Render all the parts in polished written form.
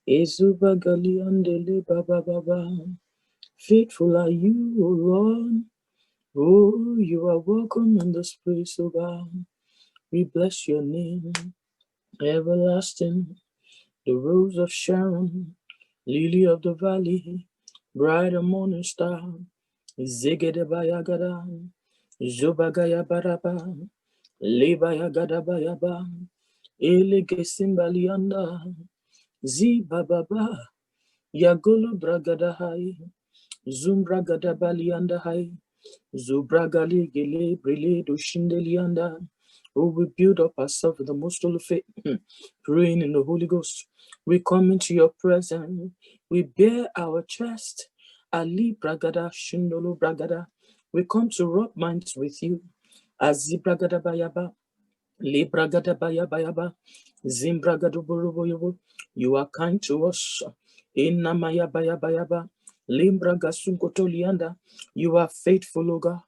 Ezuba Galiandele Baba Baba. Faithful are you, O Lord. Oh, you are welcome in this place, O God. We bless your name, everlasting, the rose of Sharon, lily of the valley, bright and morning star. Zigedebayagada, Zubagaya Baraba, Lebayagada Bayaba, Elegesimbalianda, Zibababa, Yagulu Bragadahai, Zumbragada Baliandahai, Zubragali Gele Brile Dushindelianda. Oh, we build up ourselves with the most holy faith, praying in the Holy Ghost. We come into your presence. We bear our chest. Ali Bragada Shindolo Bragada. We come to rub minds with you. Azi Bragada Bayaba. Li Bragada Bayabayaba. Zimbragado Boroboyobo. You are kind to us. Inamaya Bayabayaba. Limbraga Sunkotolianda. You are faithful, O God.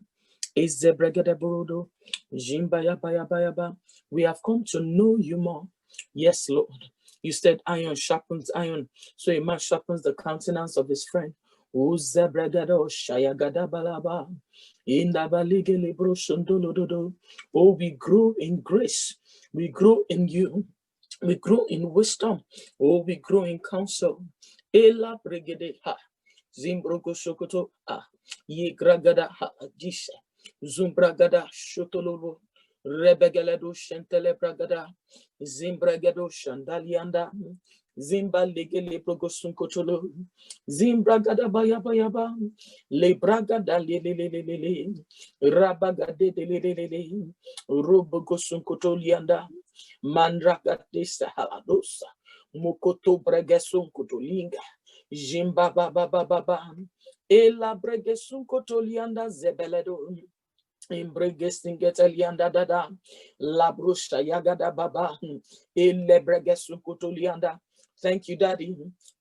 Izebregedeborodo, Jimbayabayabayaba. We have come to know you more. Yes, Lord. You said iron sharpens iron, so a man sharpens the countenance of his friend. Uzebregedo shayagadabalaba. Indabaligele shondolododo. Oh, we grow in grace. We grow in you. We grow in wisdom. Oh, we grow in counsel. Ela bregede ha. Zimbrogo sokoto ah. Ye gragada ha jise. Zumbragada shotolobo. Rebegeledo shentele bragada. Zimbragado shandalianda. Zimba legele progosunkotolo. Zimbragada bayaba. Le bragada lelelelele. Rabagade lelelele. Robogosunkotolianda. Mandragade sahaladosa. Mukoto bregesunkotolinga. Jimba baba baba. Ela bregesunkotolianda zebeledo. Imbregestingetelianda dada. La brusha yagada baba. Ele bregesunkotolianda. Thank you, Daddy.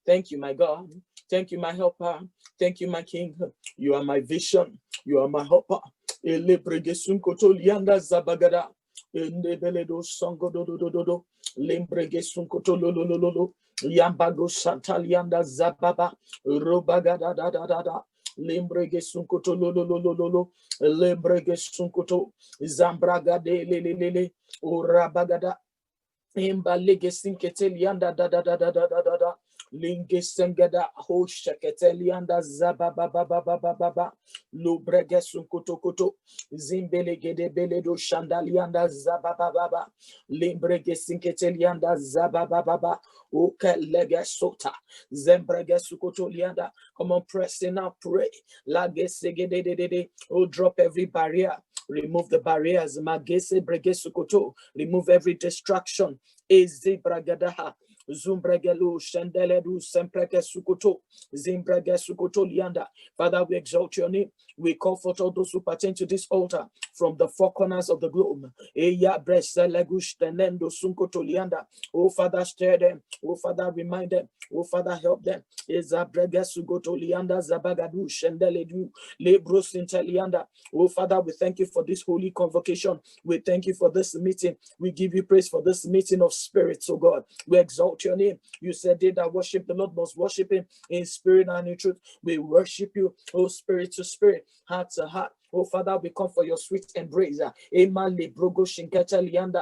Thank you, my God. Thank you, my helper. Thank you, my King. You are my vision. You are my helper. Ele bregesunkotolianda zabagada. Endebeledo songo do do do do do. Lembregesunkotololololo. Yambago Santalianda Zababa Robagada da da da da Lembrege Sunkoto lololololo Lembrege Sunkoto Zambraga de lelelele Urabagada Imba Legesinketelianda da da da da da da da da Lingesengada Hoshaketelianda Zababa baba baba baba Lubrege Sunkoto koto Zimbelegede Beledo Shandalianda Zababa baba Limbrege Sinketelianda Zababa baba Oka lega sota, zembrega sukoto lianda. Come on, press in now, pray. Lagesegedede. Oh, drop every barrier. Remove the barriers. Magese brege sukoto. Remove every distraction. Ezi bragadaha. Zumbregelu shendeledu sempreke sukoto. Zimbrege sukoto lianda. Father, we exalt your name. We comfort all those who pertain to this altar from the four corners of the globe. Eya breselegush tenendo sunkoto lianda. Oh, Father, stir them. Oh, Father, remind them. Oh, Father, help them. Oh, Father, we thank you for this holy convocation. We thank you for this meeting. We give you praise for this meeting of spirits, oh God. We exalt your name. You said they that worship the Lord must worship him in spirit and in truth. We worship you, oh spirit to spirit, heart to heart. Oh, Father, we come for your sweet embrace. Amen.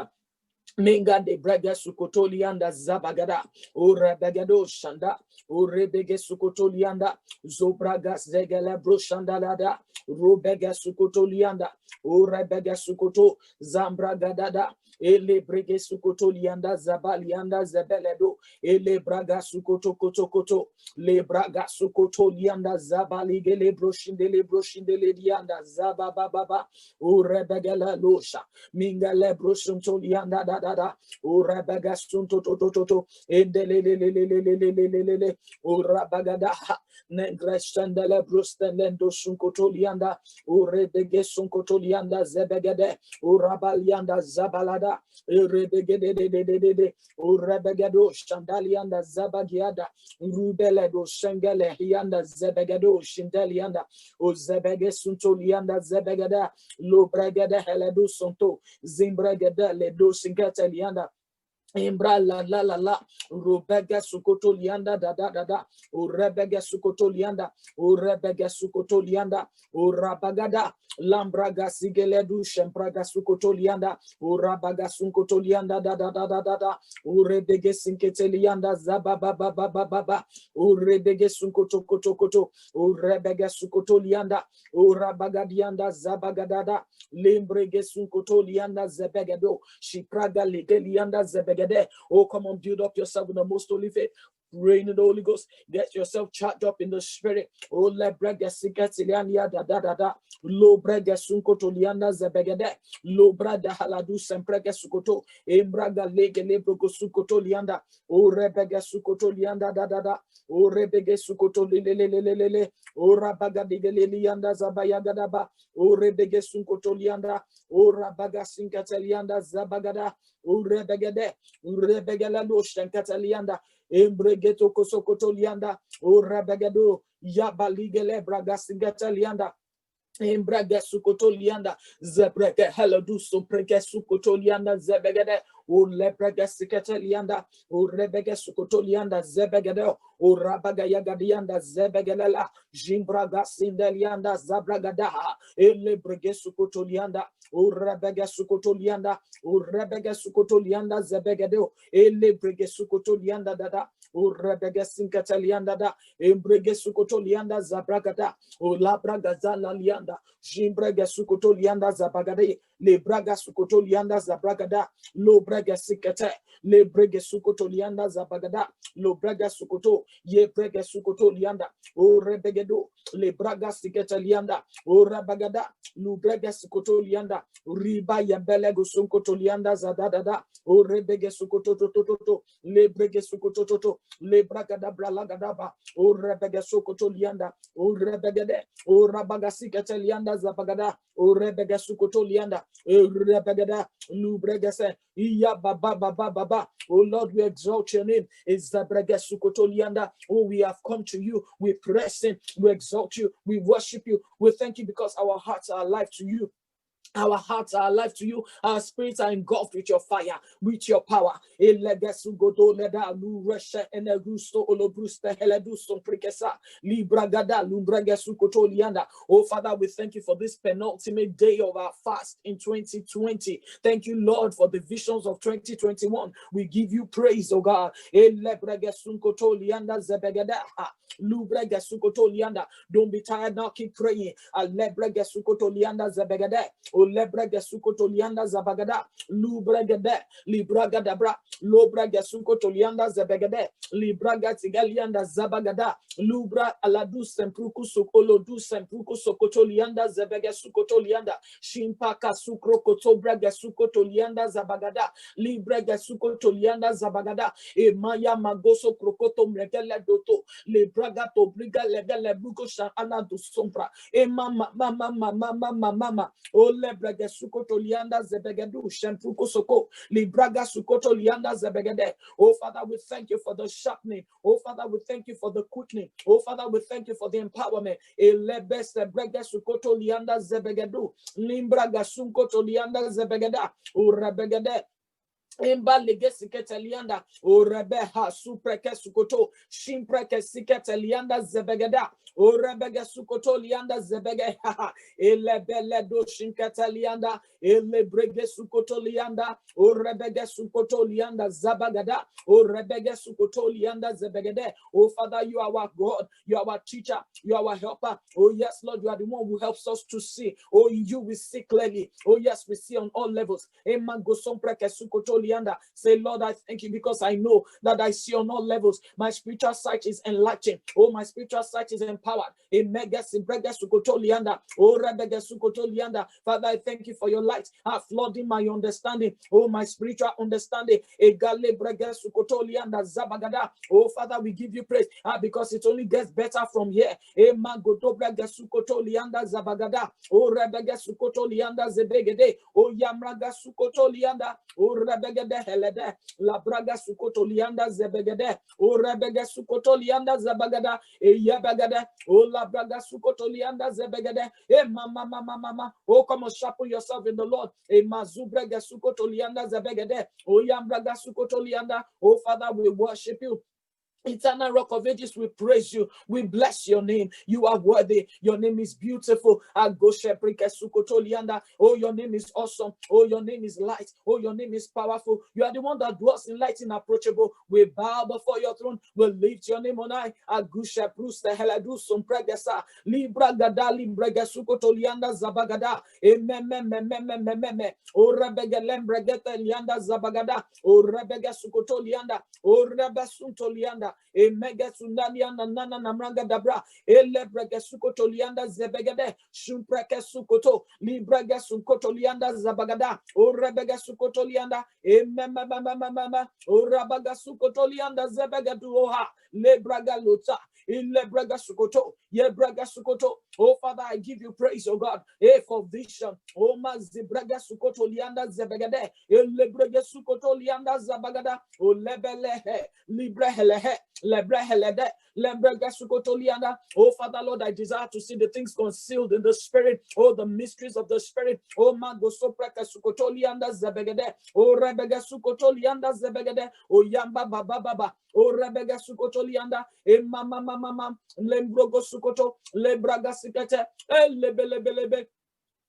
Menga de braga sukotolianda zabagada urebegado shanda urebege sukotolianda zobraga zegele broshandalada rubega sukotolianda urebega sukoto zambragadada ele brege sukotolianda zabalianda zabeledo ele braga sukoto koto koto le braga sukotolianda zabaligele broshindele dianda zabababa urebegele losha mingale broshintolianda da urabaga sunto to endelelelelelelelelele urabagada negreshandele brustenendo sunkotolianda urebege sunkotolianda zebegede urabalianda zabalada urebegede urabegado shandalianda zabagiada rubeledo shengele hianda zebegedo shindelianda uzebege suntolianda zebegeda lobregede heledu sunto zimbregede ledo Lianda Embra la rubega sukoto lianda da urebega sukoto lianda urabagada lambraga sigeledu shempraga sukoto lianda urabaga sukoto lianda da urebege sinkete lianda zababa urebege sukoto koto urebega sukoto lianda urabagadianda zabagadada lembrege sukoto lianda zebegado shipraga legelianda zebegado. Oh, come on, build up yourself in the most holy faith. Reign in the Holy Ghost. Get yourself charged up in the Spirit. Oh, lebrega sikatiliania da. Lo brega sunko tolianda zebegede. Lo brada haladu semprega sukoto. Embraga lege lebrogo sukoto lianda. Oh, rebega sukoto lianda da. Oh, rebege sukoto lele. Oh, rabaga digele lianda zabayagadaba. Oh, rebege sunkoto lianda. Oh, rabaga sinkatelianda zabagada. Urebegede, urebegelado shankatalianda, embregeto kosokoto lianda, urebegado, yabaligele bragasingatalianda. Embraga sukoto lianda zebrege heladu suprege sukoto lianda zebegede o lebrege sikete lianda o rebege sukoto lianda zebegede o rabaga yagadianda zebegelela jimbraga sindelianda zabragada elebrege sukoto lianda o rebege sukoto lianda o rebege sukoto lianda zebegede elebrege sukoto lianda dada o rebege sinkete lianda da embrege sukoto lianda zabragada o labraga zala lianda Jimbrega sukoto lianda zabagade, le braga sukoto lianda zabragada, lo brega sikete, le brega sukoto lianda zabagada, lo brega sukoto, ye brega sukoto lianda, o rebegedo, le braga sikete lianda, o rabagada, lo brega sukoto lianda, riba yambelego sukoto lianda zadada, o rebege sukoto toto, le brega sukoto toto, le bragada bralagadaba, o rebege sukoto lianda, o rebegede, o rabaga sikete lianda zabagada o rebega sukoto lianda rebegada lubregase iya baba. Oh Lord, we exalt your name. Is zabrega sukoto lianda. Oh, we have come to you. We press in. We exalt you. We worship you. We thank you because our hearts are alive to you. Our hearts are alive to you. Our spirits are engulfed with your fire, with your power. Oh, Father, we thank you for this penultimate day of our fast in 2020. Thank you, Lord, for the visions of 2021. We give you praise, oh God. Don't be tired now, keep praying. Lebrega sukoto lianda zabagada, lubregede, libraga dabra, lobrega sukoto lianda zabagade, libraga tigalianda zabagada, lubra aladu sempruku sokolo du sempruku sokoto lianda zabega sukoto lianda, shimpaka sukro koto brega sukoto lianda zabagada, librega sukoto lianda zabagada, e maya magoso krokoto mregele doto, libraga to briga legele buko shana du sompra, e mama, o lebrega sukoto lianda zebegedu shempuko soko libraga sukoto lianda zebegede. Oh Father, we thank you for the sharpening. Oh Father, we thank you for the quickening. Oh Father, we thank you for the empowerment. Elebese brega sukoto lianda zebegedu limbraga sukoto lianda zebegeda o rebegede. Emba legesikete lianda o rebeha supreke sukoto shimpreke sikete lianda zebegeda o rebege sukoto lianda zebege elebele do shinkete lianda elebrege sukoto lianda o rebege sukoto lianda zabagada o rebege sukoto lianda zebegede. Oh Father, you are our God, you are our teacher, you are our helper. Oh yes, Lord, you are the one who helps us to see. Oh, you will see clearly. Oh yes, we see on all levels. Emango sompreke sukoto. Say, Lord, I thank you because I know that I see on all levels. My spiritual sight is enlarging. Oh, my spiritual sight is empowered. Oh, Father, I thank you for your light flooding my understanding. Oh, my spiritual understanding. Oh, Father, we give you praise because it only gets better from here. Oh, Rebega Sukoto Lianda Zebegede. Oh, Yamraga Sukoto Lianda. Oh, Rebega Zebegede Helede, La Braga Sukoto Lianda Zebegede, O Rebege Sukoto Lianda Zabagada, Yabagada, O La Braga Sukoto Lianda Zebegede, Mama, oh come and sharpen yourself in the Lord, Mazubrega Sukoto Lianda Zebegede, O Yambraga Sukoto Lianda, oh Father, we worship you. Eternal Rock of Ages, we praise you. We bless your name. You are worthy. Your name is beautiful. Oh, your name is awesome. Oh, your name is light. Oh, your name is powerful. You are the one that dwells in light, inapproachable. We bow before your throne. We lift your name on high. Agusha Prusta Heladusum Pregasa. Libra Gada Libra Gasukotolianda Zabagada. Ememememememememe. O Rebega Lembregeta Lianda Zabagada. O Rebega Sukotolianda. O Rebasuntolianda. Emega Sundalianda Nana Namranga Dabra. Elebrega Sukotolianda Zebegade. Shumpreke Sukoto. Librega Sukotolianda Zabagada. O Rebega Sukotolianda. Ememememememe. O Rabaga Sukotolianda Zebegaduoha. Lebraga Luta. Ilebraga Sukoto. Yebraga Sukoto. Oh Father, I give you praise, oh God. For vision. Oh Mazibraga Sukoto Lianda Zebegade. Lebraga Sukoto Lianda Zabagada. Oh Lebelehe. Librehelehe. Lebrehelede. Lebraga Sukoto Lianda. Oh Father, Lord, I desire to see the things concealed in the spirit. Oh, the mysteries of the spirit. Oh Mago Sopraka Sukoto Lianda Zebegade. Oh Rebega Sukoto Lianda Zebegade. Oh Yamba Baba Baba. O Rebega Sukoto Lianda, mama, Lembrogo Sukoto, Lebraga Sikete, Lebelebelebe.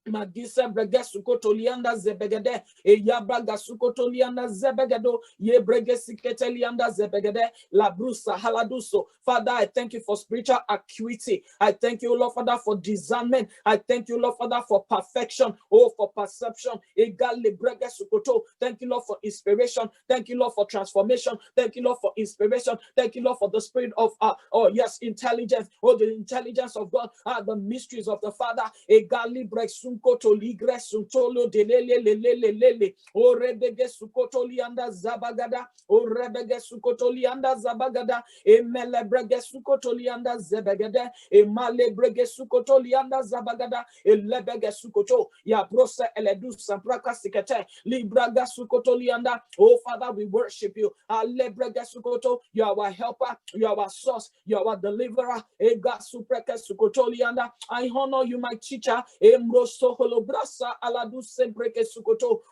Magisa brega sukoto lianda zebegede yabraga sukoto lianda zebegado ye brege sikete lianda zebegede la brusa haladuso. Father, I thank you for spiritual acuity. I thank you, Lord Father, for discernment. I thank you, Lord Father, for perfection. Oh, for perception. Egale brege sukoto. Thank you, Lord, for inspiration. Thank you, Lord, for transformation. Thank you, Lord, for inspiration. Thank you, Lord, for the spirit of intelligence. Oh, the intelligence of God. The mysteries of the Father. Egale brege Koto ligre suntolo delele o rebege sukoto lianda zabagada o rebege sukoto lianda zabagada e melebrege sukoto lianda zebegede e malebrege sukoto lianda zabagada e lebege sukoto ya brosa eledu sampraka sikete libraga sukoto lianda. Oh Father, we worship you. Alebrege sukoto, you are our helper, you are our source, you are our deliverer. E ga supreke sukoto lianda. I honor you, my teacher.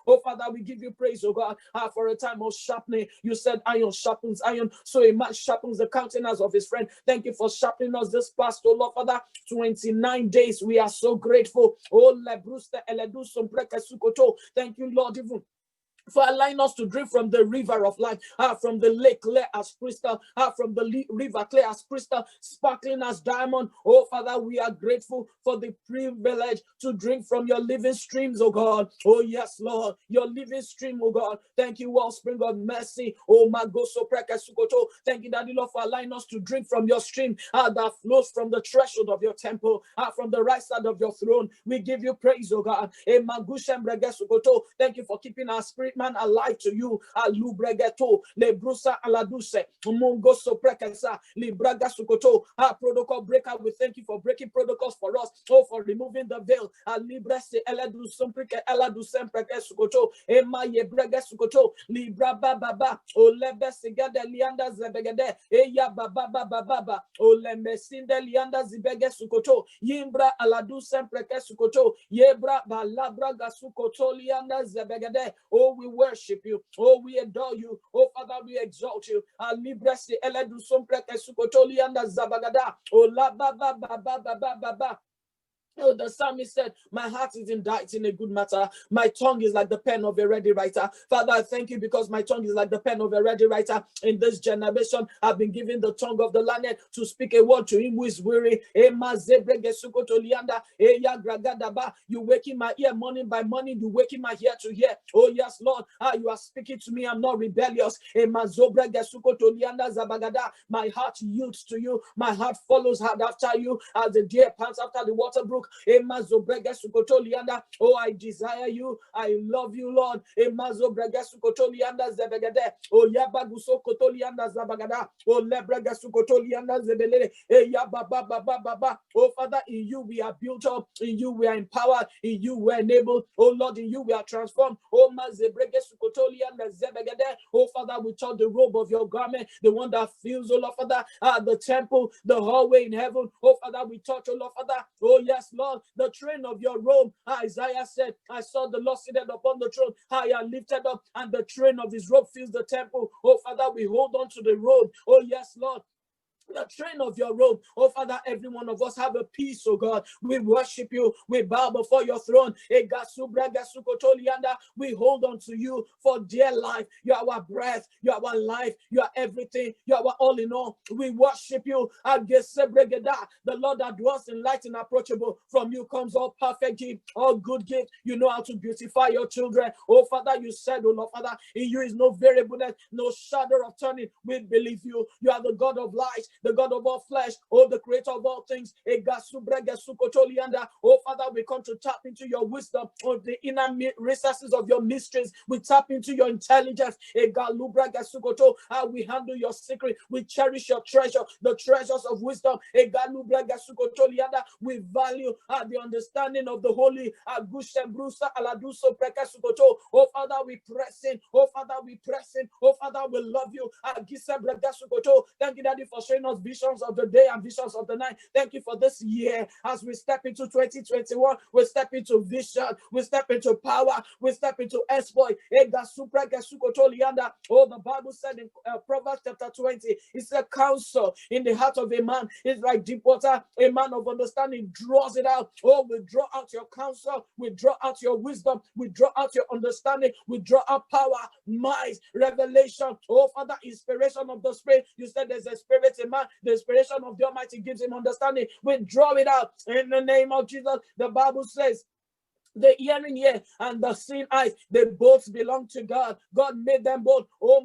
Oh Father, we give you praise, oh God, for a time of sharpening. You said iron sharpens iron, so a man sharpens the countenance of his friend. Thank you for sharpening us this past, oh Lord Father, 29 days. We are so grateful. Oh Lebrusta Eledu Sombreka Sukoto. Thank you, Lord, even for allowing us to drink from the river of life, from the lake clear as crystal, from the river clear as crystal, sparkling as diamond. Oh Father, we are grateful for the privilege to drink from your living streams, oh God. Oh yes, Lord, your living stream, oh God. Thank you, wellspring of mercy. Oh Magoso Preka Sukoto. Thank you, Daddy Lord, for allowing us to drink from your stream that flows from the threshold of your temple, from the right side of your throne. We give you praise, oh God. Thank you for keeping our spirit man alive to you. Alubregeto, Lebrusa Aladuse, Mongoso Prekesa, Libraga Sukoto, protocol breaker. We thank you for breaking protocols for us. Oh, for removing the veil. Librese Eladusum Preke Eladusem Preke Sukoto, Emma Yebrega Sukoto, Libra Baba, Olebe Sigade Lianda Zebegede, Eya Baba Baba, Olemesinde Lianda Zibege Sukoto, Yimbra Aladusem Preke Sukoto, Yebra Balabra Gasukoto Lianda Zebegede. Oh, we worship you. Oh, we adore you. Oh, Father, we exalt you. Libresi eledu sompreke sukotoli anda zabagada. Oh, la ba ba ba ba ba ba ba ba. Oh, the psalmist said, my heart is indicted in a good matter. My tongue is like the pen of a ready writer. Father, I thank you because my tongue is like the pen of a ready writer. In this generation, I've been given the tongue of the learned to speak a word to him who is weary. You waking my ear morning by morning. You waking my ear to hear. Oh, yes, Lord. You are speaking to me. I'm not rebellious. My heart yields to you. My heart follows hard after you as the deer pants after the water brook. book. Oh, I desire you. I love you, Lord. Oh, Yabaguso Kotolianda Zabagada. Oh, Lebragasu Kotolianda Zebele. Oh, Father, in you we are built up. In you we are empowered. In you we are enabled. Oh, Lord, in you we are transformed. Oh, Mazebregasu Kotolianda Zebagade. Oh, Father, we touch the robe of your garment, the one that fills, oh Lord, Father, the temple, the hallway in heaven. Oh, Father, we touch, oh Lord, Father. Oh, yes, Lord, the train of your robe. Isaiah said, I saw the Lord seated upon the throne, high and lifted up, and the train of his robe fills the temple. Oh, Father, we hold on to the robe. Oh, yes, Lord, the train of your robe. Oh, Father, every one of us have a peace, oh God. We worship you. We bow before your throne. We hold on to you for dear life. You are our breath. You are our life. You are everything. You are our all in all. We worship you. The Lord that dwells in light and approachable. From you comes all perfect gift, all good gift. You know how to beautify your children. Oh, Father, you said, oh Lord, Father, in you is no variableness, no shadow of turning. We believe you. You are the God of light, the God of all flesh, oh, the creator of all things. Oh, Father, we come to tap into your wisdom, on the inner recesses of your mysteries. We tap into your intelligence. We handle your secret. We cherish your treasure, the treasures of wisdom. We value the understanding of the holy. Oh, Father, we press in. Oh, Father, we press in. Oh, Father, we love you. Thank you, Daddy, for showing us visions of the day and visions of the night. Thank you for this year. As we step into 2021, we step into vision, we step into power, we step into exploit. Oh, the Bible said in Proverbs chapter 20, it's a counsel in the heart of a man. It's like deep water. A man of understanding draws it out. Oh, we draw out your counsel, we draw out your wisdom, we draw out your understanding, we draw out power, might, revelation. Oh, Father, inspiration of the Spirit. You said there's a spirit in man, the inspiration of the Almighty gives him understanding. We draw it out in the name of Jesus. The Bible says, the hearing ear and the seeing eyes, they both belong to God. God made them both. Oh,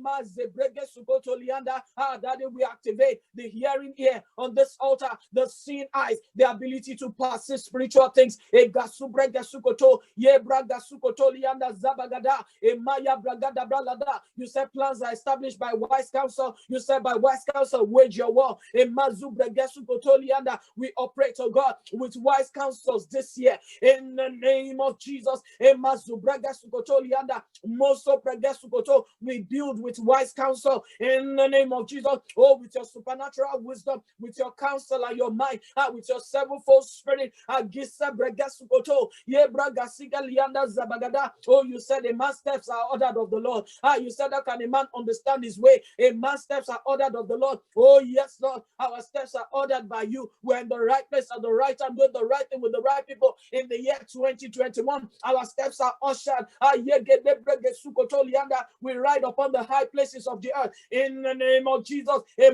Daddy, we activate the hearing ear on this altar, the seeing eyes, the ability to perceive spiritual things. You said plans are established by wise counsel. You said by wise counsel, wage your war. We operate, oh God, with wise counsels this year in the name of Jesus. We build with wise counsel in the name of Jesus. Oh, with your supernatural wisdom, with your counsel and your mind, with your sevenfold spirit. Oh, you said a man's steps are ordered of the Lord. You said, how can a man understand his way? A man's steps are ordered of the Lord. Oh, yes, Lord, our steps are ordered by you. We're in the right place at the right time, doing the right thing with the right people in the year 2021. Our steps are ushered. We ride upon the high places of the earth in the name of Jesus. You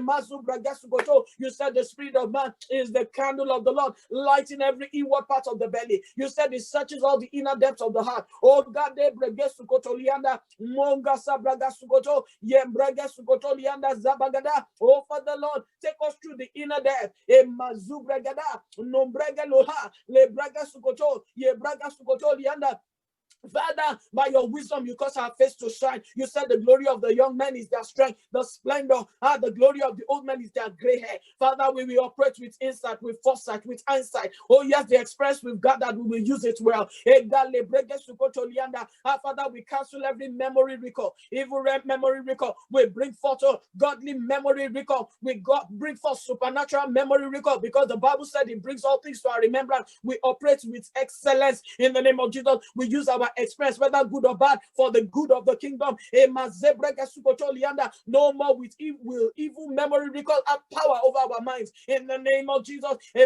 said the spirit of man is the candle of the Lord, lighting every inward part of the belly. You said it searches all the inner depths of the heart. Oh God, oh Father Lord, take us through the inner depth. Father, by your wisdom, you cause our face to shine. You said the glory of the young men is their strength, the splendor, the glory of the old men is their gray hair. Father, we will operate with insight, with foresight, with insight. Oh, yes, the experience we've gathered, we will use it well. Father, we cancel every memory recall, evil memory recall. We bring forth godly memory recall. We bring forth supernatural memory recall because the Bible said it brings all things to our remembrance. We operate with excellence in the name of Jesus. We use our experience, whether good or bad, for the good of the kingdom. No more with evil memory recall and power over our minds in the name of Jesus. You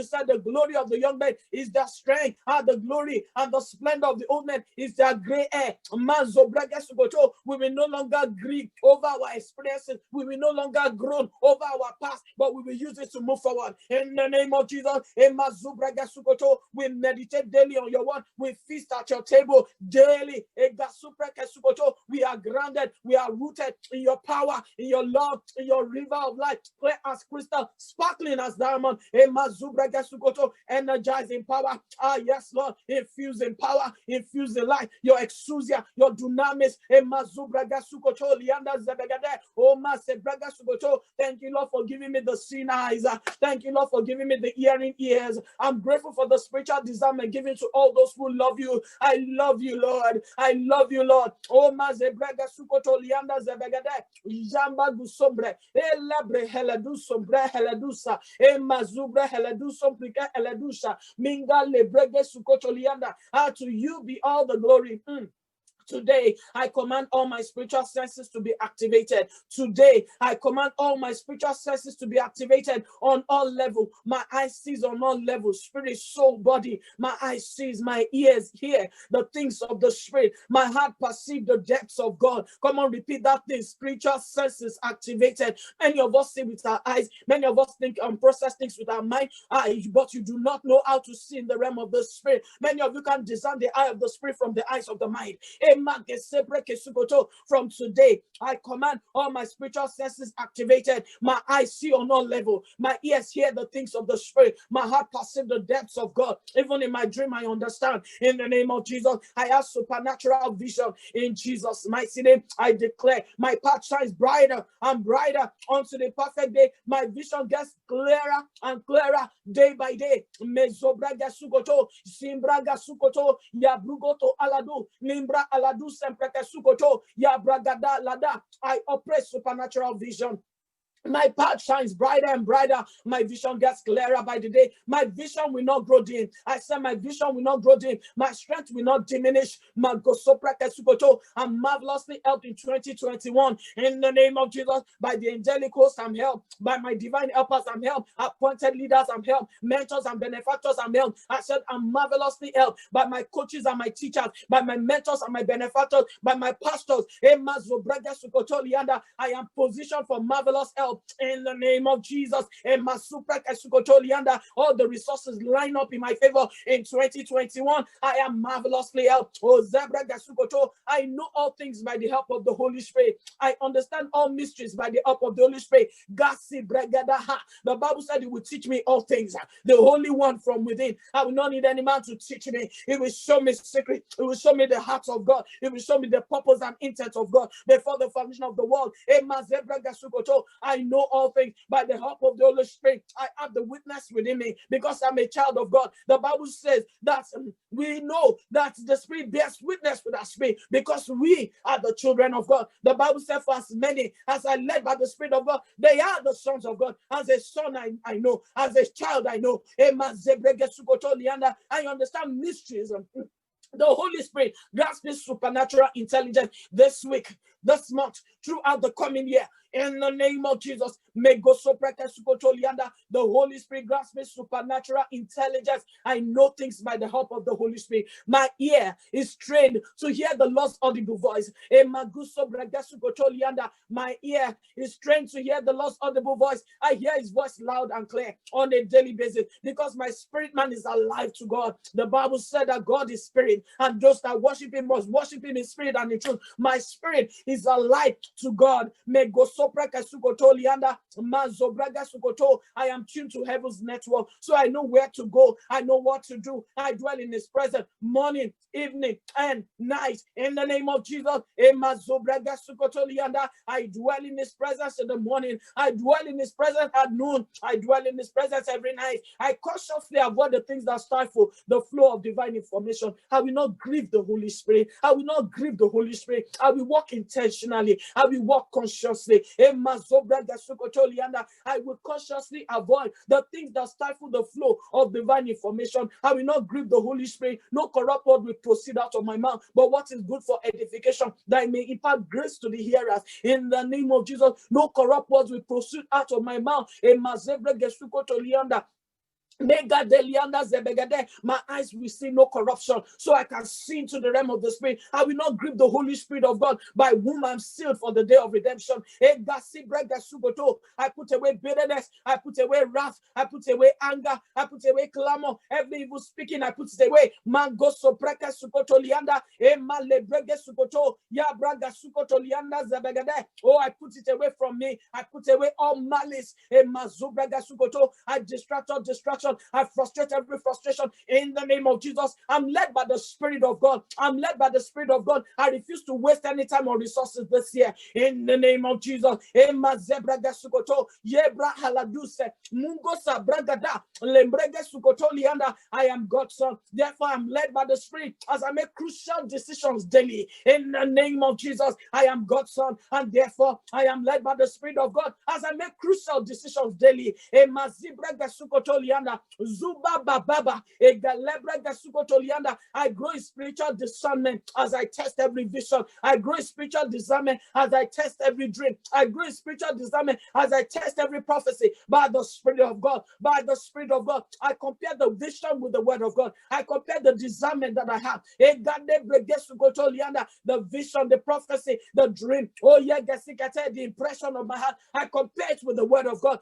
said the glory of the young men is their strength, the glory and the splendor of the old men is their gray hair. We will no longer grieve over our experiences. We will no longer groan over our past, but we will use it to move forward in the name of Jesus. We meditate daily on your word. We feast at your table daily. We are grounded. We are rooted in your power, in your love, in your river of life, clear as crystal, sparkling as diamond. Energizing power. Ah, yes, Lord. Infusing power, infusing life. Your exousia, your dunamis. Thank you, Lord, for giving me the seeing eyes. Thank you, Lord, for giving me the hearing ears. I'm grateful for the spiritual discernment given to all those who love you. I love you, Lord. I love you, Lord. Oh, Mazebraga Sukoto Lianda Zebegade, Jamba Gusombre, Elabre Heledu Sombre Heledusa, Emazubra Heledu Somplica Heledusa, Minga Lebrege Sukoto Lianda. To you be all the glory. Today, I command all my spiritual senses to be activated. Today, I command all my spiritual senses to be activated on all levels. My eyes sees on all levels, spirit, soul, body. My eyes sees, my ears hear the things of the spirit. My heart perceives the depths of God. Come on, repeat that thing. Spiritual senses activated. Many of us see with our eyes. Many of us think and process things with our mind. But you do not know how to see in the realm of the spirit. Many of you can discern the eye of the spirit from the eyes of the mind. From today, I command all my spiritual senses activated. My eyes see on all level. My ears hear the things of the spirit. My heart perceives the depths of God. Even in my dream, I understand. In the name of Jesus, I have supernatural vision. In Jesus' mighty name, I declare my path shines brighter and brighter unto the perfect day. My vision gets clearer and clearer day by day. Mezobraga sukoto, simbraga sukoto, yabrugoto aladu, nimbra aladu sempreke sukoto, yabragada lada. I operate supernatural vision. My path shines brighter and brighter. My vision gets clearer by the day. My vision will not grow dim. I said my vision will not grow dim. My strength will not diminish. I'm marvelously helped in 2021. In the name of Jesus, by the angelic host, I'm helped. By my divine helpers, I'm helped. Appointed leaders, I'm helped. Mentors and benefactors, I'm helped. I said I'm marvelously helped by my coaches and my teachers, by my mentors and my benefactors, by my pastors. I am positioned for marvelous help. In the name of Jesus, all the resources line up in my favor in 2021. I am marvelously helped. I know all things by the help of the Holy Spirit. I understand all mysteries by the help of the Holy Spirit. The Bible said it will teach me all things. The Holy One from within. I will not need any man to teach me. It will show me secret. It will show me the heart of God. It will show me the purpose and intent of God before the foundation of the world. I know all things by the help of the Holy Spirit. I have the witness within me because I'm a child of God. The Bible says that we know that the Spirit bears witness with our spirit because we are the children of God. The Bible says, for as many as are led by the Spirit of God, they are the sons of God. As a son, I know. As a child, I know. I understand mysteries. The Holy Spirit grants me supernatural intelligence this week, this month, throughout the coming year. In the name of Jesus, the Holy Spirit grants me supernatural intelligence. I know things by the help of the Holy Spirit. My ear is trained to hear the Lord's audible voice. My ear is trained to hear the Lord's audible voice. I hear his voice loud and clear on a daily basis because my spirit man is alive to God. The Bible said that God is spirit, and those that worship him must worship him in spirit and in truth. My spirit is alive to God. I am tuned to heaven's network, so I know where to go. I know what to do. I dwell in his presence morning, evening, and night. In the name of Jesus, I dwell in his presence in the morning. I dwell in his presence at noon. I dwell in his presence every night. I cautiously avoid the things that stifle the flow of divine information. I will not grieve the Holy Spirit. I will not grieve the Holy Spirit. I will walk intentionally. I will walk consciously. I will consciously avoid the things that stifle the flow of divine information. I will not grieve the Holy Spirit. No corrupt word will proceed out of my mouth, but what is good for edification, that I may impart grace to the hearers. In the name of Jesus, no corrupt words will proceed out of my mouth. Mega delianda zebegede. My eyes will see no corruption, so I can see into the realm of the spirit. I will not grip the Holy Spirit of God, by whom I'm sealed for the day of redemption. Egasi brega sugoto. I put away bitterness, I put away wrath, I put away anger, I put away clamor, every evil speaking, I put it away. Mango sopreka sukoto lianda. Emale brege sukoto. Ya braga sukoto lianda zebegede. Oh, I put it away from me. I put away all malice. Emazu braga sukoto. I distract all distraction. I frustrate every frustration in the name of Jesus. I'm led by the Spirit of God. I'm led by the Spirit of God. I refuse to waste any time or resources this year in the name of Jesus. Ema zebraga sukoto, yebra haladuse, mungosa bragada, lembrege sukoto lianda. I am God's son. Therefore, I'm led by the Spirit as I make crucial decisions daily in the name of Jesus. I am God's son, and therefore I am led by the Spirit of God as I make crucial decisions daily. Ema zibraga sukoto lianda. Zuba Baba, Egalebra Gasukotolianda. I grow in spiritual discernment as I test every vision. I grow in spiritual discernment as I test every dream. I grow in spiritual discernment as I test every prophecy by the Spirit of God. By the Spirit of God, I compare the vision with the Word of God. I compare the discernment that I have. The vision, the prophecy, the dream. Oh, yeah, the impression of my heart. I compare it with the Word of God.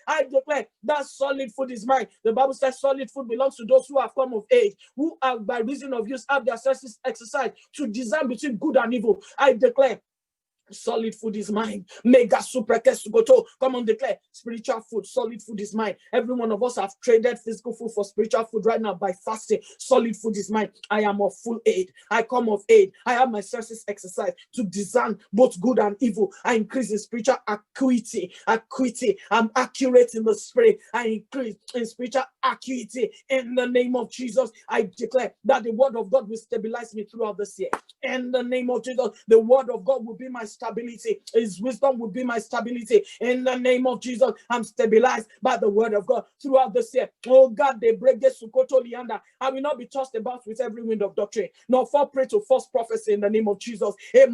I declare that solid food is mine. The Bible says solid food belongs to those who have come of age, who have by reason of use have their senses exercised to discern between good and evil. I declare solid food is mine. Mega super kesugoto. Come on, declare spiritual food. Solid food is mine. Every one of us have traded physical food for spiritual food right now by fasting. Solid food is mine. I am of full aid. I come of aid. I have my senses exercised to discern both good and evil. I increase in spiritual acuity. I'm accurate in the spirit. I increase in spiritual acuity in the name of Jesus. I declare that the word of God will stabilize me throughout this year. In the name of Jesus, the word of God will be my stability. His wisdom will be my stability. In the name of Jesus, I'm stabilized by the word of God throughout this year. Oh God, they break the sukoto lianda. I will not be tossed about with every wind of doctrine, nor fall prey to false prophecy in the name of Jesus. I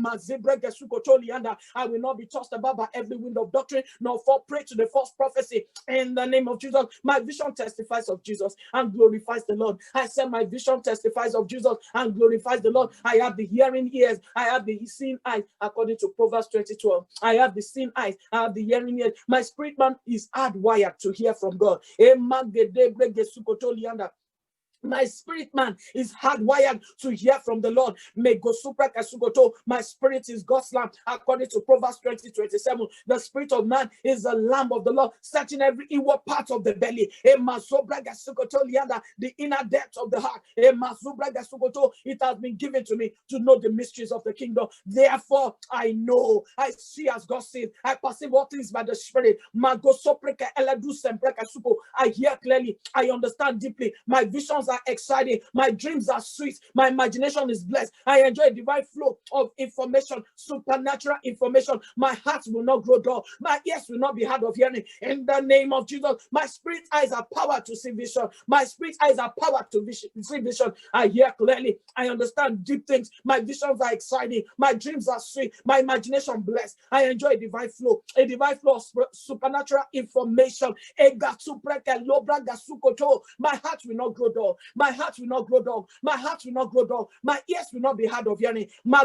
will not be tossed about by every wind of doctrine, nor fall prey to the false prophecy in the name of Jesus. My vision testifies of Jesus and glorifies the Lord. I said my vision testifies of Jesus and glorifies the Lord. I have the hearing ears. I have the seeing eyes, according to Proverbs 20:12. I have the seeing eyes. I have the hearing ears. My spirit man is hardwired to hear from God. My spirit man is hardwired to hear from the Lord. My spirit is God's lamp, according to Proverbs 20:27. The spirit of man is the lamp of the Lord, searching every inward part of the belly. The inner depth of the heart. It has been given to me to know the mysteries of the kingdom. Therefore, I know, I see as God sees, I perceive all things by the Spirit. I hear clearly, I understand deeply. My visions are exciting. My dreams are sweet. My imagination is blessed. I enjoy a divine flow of information, supernatural information. My heart will not grow dull. My ears will not be hard of hearing. In the name of Jesus, my spirit eyes are powered to see vision. My spirit eyes are powered to see vision. I hear clearly. I understand deep things. My visions are exciting. My dreams are sweet. My imagination blessed. I enjoy a divine flow of supernatural information. My heart will not grow dull. My heart will not grow dull. My heart will not grow dull. My ears will not be hard of hearing. My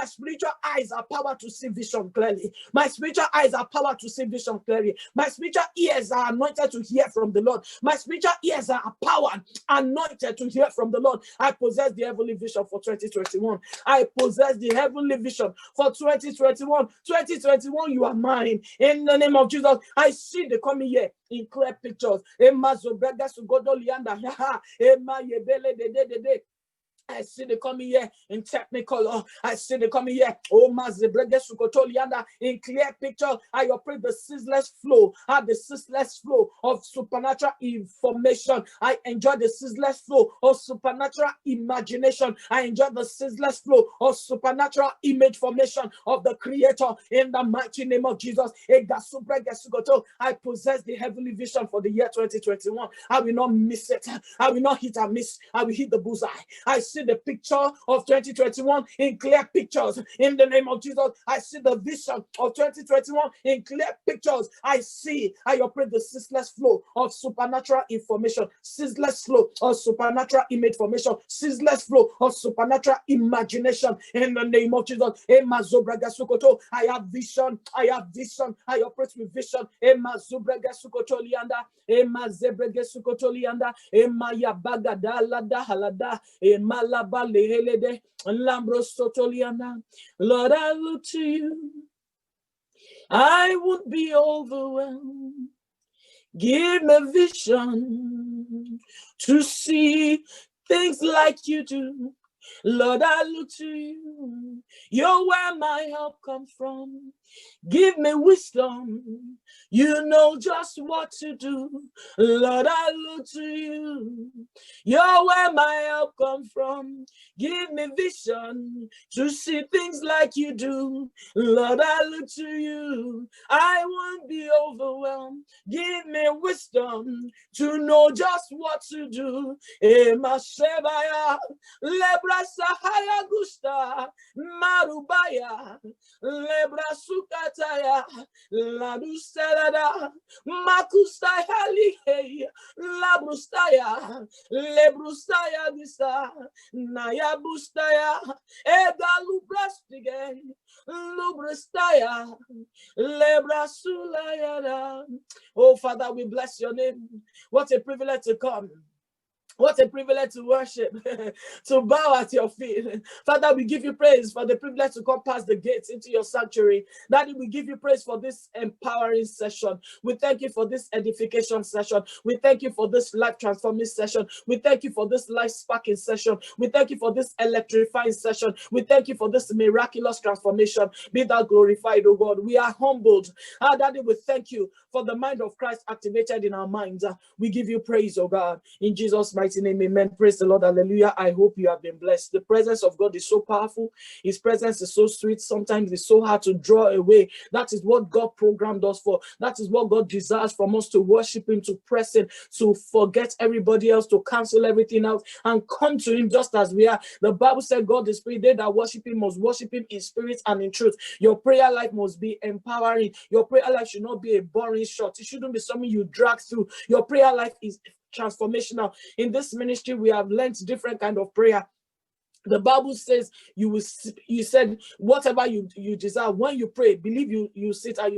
spiritual eyes are powered to see vision clearly. My spiritual eyes are powered to see vision clearly. My spiritual ears are anointed to hear from the Lord. My spiritual ears are powered, anointed to hear from the Lord. I possess the heavenly vision for 2021. I possess the heavenly vision for 2021. 2021, you are mine. In the name of Jesus, I see the coming year in clear pictures. I see the coming year in technicolor. I see the coming year. Oh, in clear picture. I operate the ceaseless flow. The ceaseless flow of supernatural information. I enjoy the ceaseless flow of supernatural imagination. I enjoy the ceaseless flow of supernatural image formation of the Creator in the mighty name of Jesus. I possess the heavenly vision for the year 2021. I will not miss it. I will not hit and miss. I will hit the bullseye. I see the picture of 2021 in clear pictures. In the name of Jesus, I see the vision of 2021 in clear pictures. I see, I operate the ceaseless flow of supernatural information, ceaseless flow of supernatural image formation, ceaseless flow of supernatural imagination. In the name of Jesus, I have vision, I have vision, I operate with vision. Ema zebrege sukotolianda, ema yabagada lada halada, ema laba lehelede, lambro sotolianda. Lord, I look to you. I would be overwhelmed. Give me vision to see things like you do. Lord, I look to you. You're where my help comes from. Give me wisdom. You know just what to do. Lord, I look to you. You're where my help comes from. Give me vision to see things like you do. Lord, I look to you. I won't be overwhelmed. Give me wisdom to know just what to do. Ema Shebaya, Lebra Sahaya Gusta, Marubaya, Lebra Sukataya, Laduselada, Makustaya Lihe, Labrustaya, Lebrustaya Disa, Naya Bustaya, Ega Lubrastige, Lubrustaya, Lebrasulayada. Oh, Father, we bless your name. What a privilege to come. What a privilege to worship, to bow at your feet. Father, we give you praise for the privilege to come past the gates into your sanctuary. Daddy, we give you praise for this empowering session. We thank you for this edification session. We thank you for this life transforming session. We thank you for this life sparking session. We thank you for this electrifying session. We thank you for this miraculous transformation. Be thou glorified, O God. We are humbled. Daddy, we thank you for the mind of Christ activated in our minds. We give you praise, O God. In Jesus' mighty name, amen. Praise the Lord. Hallelujah. I hope you have been blessed. The presence of God is so powerful. His presence is so sweet. Sometimes it's so hard to draw away. That is what God programmed us for. That is what God desires from us, to worship him, to press him, to forget everybody else, to cancel everything out and come to him just as we are. The Bible said God is spirit. They that worship him must worship him in spirit and in truth. Your prayer life must be empowering. Your prayer life should not be a boring shot. It shouldn't be something you drag through. Your prayer life is transformational. In this ministry, we have learned different kind of prayer. The Bible says you said whatever you desire when you pray, believe you sit and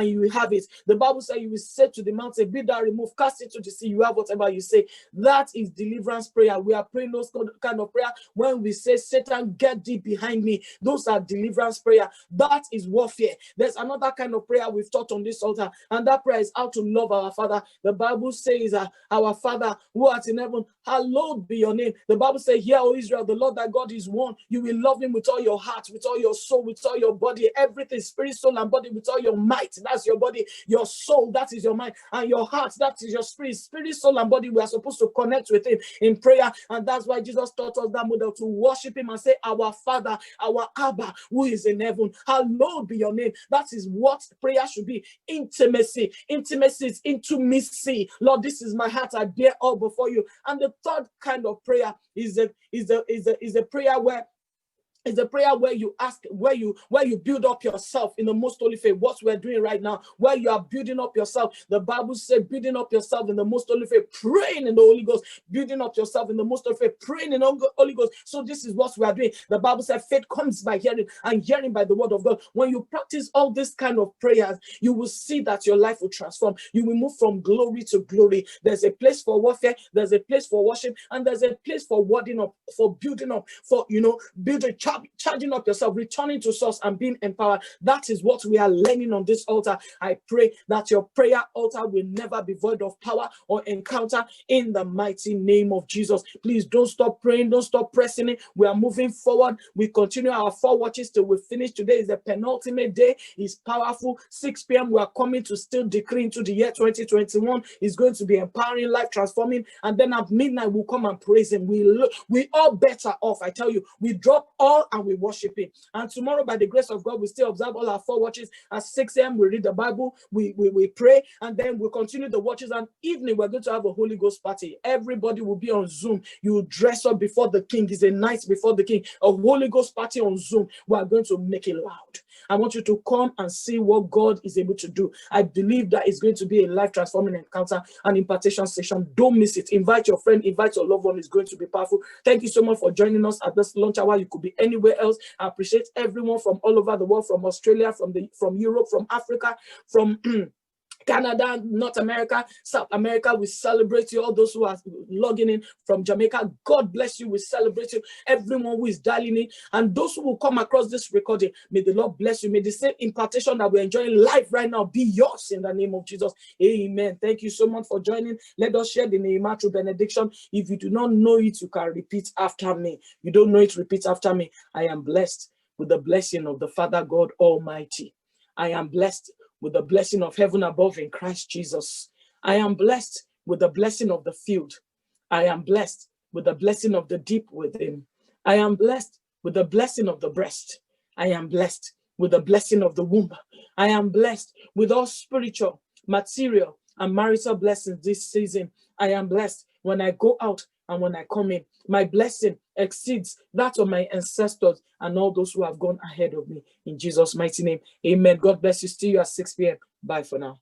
you have it. The Bible says you will say to the mountain, be thou removed, cast it to the sea. You have whatever you say. That is deliverance prayer. We are praying those kind of prayer when we say, Satan, get thee behind me. Those are deliverance prayer. That is warfare. There's another kind of prayer we've taught on this altar, and that prayer is how to love our Father. The Bible says, our Father who art in heaven, hallowed be your name. The Bible says, hear, O Israel, the Lord thy God is one. You will love him with all your heart, with all your soul, with all your body, everything, spirit, soul, and body, with all your might. That's your body. Your soul, that is your mind. And your heart, that is your spirit. Spirit, soul, and body, we are supposed to connect with him in prayer. And that's why Jesus taught us that model, to worship him and say, our Father, our Abba, who is in heaven, hallowed be your name. That is what prayer should be. Intimacy. Intimacy is intimacy. Lord, this is my heart. I bear all before you. And the third kind of prayer is a prayer where it's a prayer where you ask, where you build up yourself in the most holy faith. What we're doing right now, where you are building up yourself. The Bible says, building up yourself in the most holy faith, praying in the Holy Ghost, building up yourself in the most holy faith, praying in the Holy Ghost. So this is what we are doing. The Bible says, faith comes by hearing, and hearing by the word of God. When you practice all this kind of prayers, you will see that your life will transform. You will move from glory to glory. There's a place for warfare, there's a place for worship, and there's a place for wording up, for building up, for building, charging up yourself, returning to source and being empowered. That is what we are learning on this altar. I pray that your prayer altar will never be void of power or encounter in the mighty name of Jesus. Please don't stop praying, don't stop pressing it. We are moving forward. We continue our 4 watches till we finish. Today is the penultimate day. It's powerful. 6 p.m. we are coming to still decree into the year 2021. It's going to be empowering, life transforming, and then at midnight we'll come and praise him. We all better off. I tell you, we drop all call and we worship him. And tomorrow, by the grace of God, we still observe all our 4 watches. At 6 a.m., we read the Bible, we pray, and then we'll continue the watches. And evening, we're going to have a Holy Ghost party. Everybody will be on Zoom. You will dress up before the King. It's a night before the King. A Holy Ghost party on Zoom. We are going to make it loud. I want you to come and see what God is able to do. I believe that it's going to be a life-transforming encounter, an impartation session. Don't miss it. Invite your friend, invite your loved one. It's going to be powerful. Thank you so much for joining us at this launch hour. You could be anywhere else. I appreciate everyone from all over the world, from Australia, from Europe, from Africa, from Canada, North America, South America. We celebrate you. All those who are logging in from Jamaica, God bless you. We celebrate you. Everyone who is dialing in, and those who will come across this recording, may the Lord bless you. May the same impartation that we're enjoying live right now be yours in the name of Jesus. Amen. Thank you so much for joining. Let us share the Nehemiah through benediction. If you do not know it, you can repeat after me. You don't know it, repeat after me. I am blessed with the blessing of the Father God Almighty. I am blessed with the blessing of heaven above in Christ Jesus. I am blessed with the blessing of the field. I am blessed with the blessing of the deep within. I am blessed with the blessing of the breast. I am blessed with the blessing of the womb. I am blessed with all spiritual, material, and marital blessings this season. I am blessed when I go out and when I come in. My blessing exceeds that of my ancestors and all those who have gone ahead of me. In Jesus' mighty name, amen. God bless you. See you at 6 p.m. Bye for now.